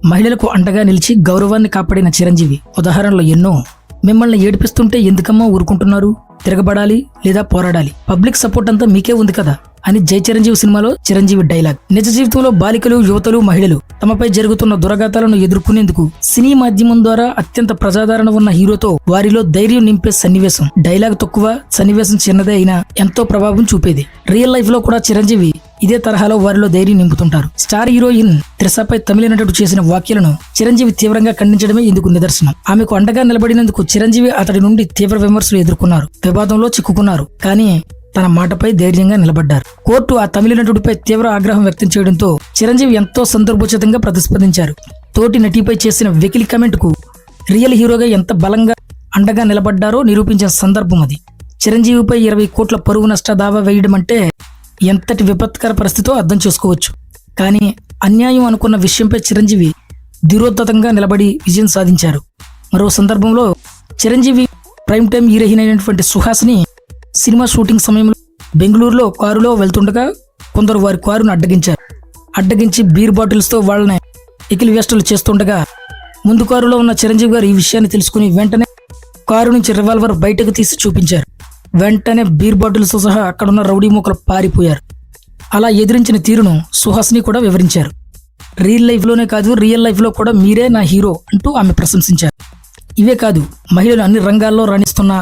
మహిళలకు అండగా నిలిచి గౌరవాన్ని కాపాడిన చిరంజీవి ఉదాహరణలు ఎన్నో. మిమ్మల్ని ఏడిపిస్తుంటే ఎందుకమ్మా ఊరుకుంటున్నారు, తిరగబడాలి లేదా పోరాడాలి, పబ్లిక్ సపోర్ట్ అంతా మీకే ఉంది కదా అని జై చిరంజీవి సినిమాలో చిరంజీవి డైలాగ్. నిజ జీవితంలో బాలికలు, యువతలు, మహిళలు తమపై జరుగుతున్న దురాఘాతాలను ఎదుర్కొనేందుకు సినీ మాధ్యమం ద్వారా అత్యంత ప్రజాదరణ ఉన్న హీరోతో వారిలో ధైర్యం నింపే సన్నివేశం. డైలాగ్ తక్కువ, సన్నివేశం చిన్నదే అయినా ఎంతో ప్రభావం చూపేది. రియల్ లైఫ్ లో కూడా చిరంజీవి ఇదే తరహాలో వారిలో ధైర్యం నింపుతుంటారు. స్టార్ హీరోయిన్ త్రిషపై తమిళ నటుడు చేసిన వ్యాఖ్యలను చిరంజీవి తీవ్రంగా ఖండించడమే ఇందుకు నిదర్శనం. ఆమెకు అండగా నిలబడినందుకు చిరంజీవి అతడి నుండి తీవ్ర విమర్శలు ఎదుర్కొన్నారు, వివాదంలో చిక్కుకున్నారు. కానీ తన మాటపై ధైర్యంగా నిలబడ్డారు. కోర్టు ఆ తమిళ నటుడిపై తీవ్ర ఆగ్రహం వ్యక్తం చేయడంతో చిరంజీవి ఎంతో సందర్భోచితంగా ప్రతిస్పందించారు. తోటి నటిపై చేసిన వెకిలి కమెంట్ కు రియల్ హీరోగా ఎంత బలంగా అండగా నిలబడ్డారో నిరూపించిన సందర్భం అది. చిరంజీవిపై 20 కోట్ల పరువు నష్ట దావా వేయడం అంటే ఎంతటి విపత్కర పరిస్థితో అర్థం చేసుకోవచ్చు. కానీ అన్యాయం అనుకున్న విషయంపై చిరంజీవి ధీరోద్ధతంగా నిలబడి విజయం సాధించారు. మరో సందర్భంలో చిరంజీవి ప్రైమ్ టైం హీరోయిన్ అయినటువంటి సుహాసిని సినిమా షూటింగ్ సమయంలో బెంగళూరులో కారులో వెళ్తుండగా కొందరు వారి కారును అడ్డగించి బీర్ బాటిల్స్తో వాళ్ళని ఎకిలి వేష్టలు చేస్తుండగా ముందు కారులో ఉన్న చిరంజీవి గారు ఈ విషయాన్ని తెలుసుకుని వెంటనే కారు నుంచి రివాల్వర్ బయటకు తీసి చూపించారు. వెంటనే బీర్ బాటిల్స్తో సహా అక్కడున్న రౌడీ మూకలు పారిపోయారు. అలా ఎదిరించిన తీరును సుహాసిని కూడా వివరించారు. రియల్ లైఫ్లో కూడా మీరే నా హీరో అంటూ ఆమె ప్రశంసించారు. ఇవే కాదు, మహిళలు అన్ని రంగాల్లో రాణిస్తున్న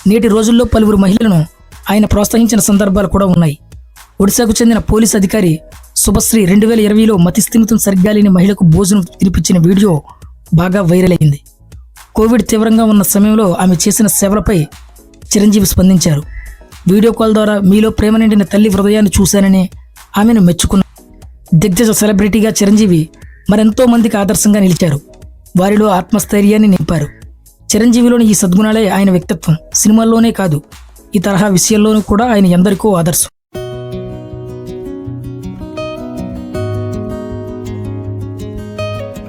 నేటి రోజుల్లో పలువురు మహిళలను ఆయన ప్రోత్సహించిన సందర్భాలు కూడా ఉన్నాయి. ఒడిశాకు చెందిన పోలీస్ అధికారి శుభశ్రీ 2020లో మతిస్థిమితం సరిగ్గా లేని మహిళకు భోజనం తినిపించిన వీడియో బాగా వైరల్ అయింది. కోవిడ్ తీవ్రంగా ఉన్న సమయంలో ఆమె చేసిన సేవలపై చిరంజీవి స్పందించారు. వీడియో కాల్ ద్వారా మీలో ప్రేమ నిండిన తల్లి హృదయాన్ని చూశానని ఆమెను మెచ్చుకున్నారు. దిగ్గజ సెలబ్రిటీగా చిరంజీవి మరెంతో మందికి ఆదర్శంగా నిలిచారు. వారిలో ఆత్మస్థైర్యాన్ని నింపారు. చిరంజీవిలోని ఈ సద్గుణాలే ఆయన వ్యక్తిత్వం. సినిమాల్లోనే కాదు, ఈ తరహా విషయాల్లోనూ కూడా ఆయన ఎందరికో ఆదర్శం.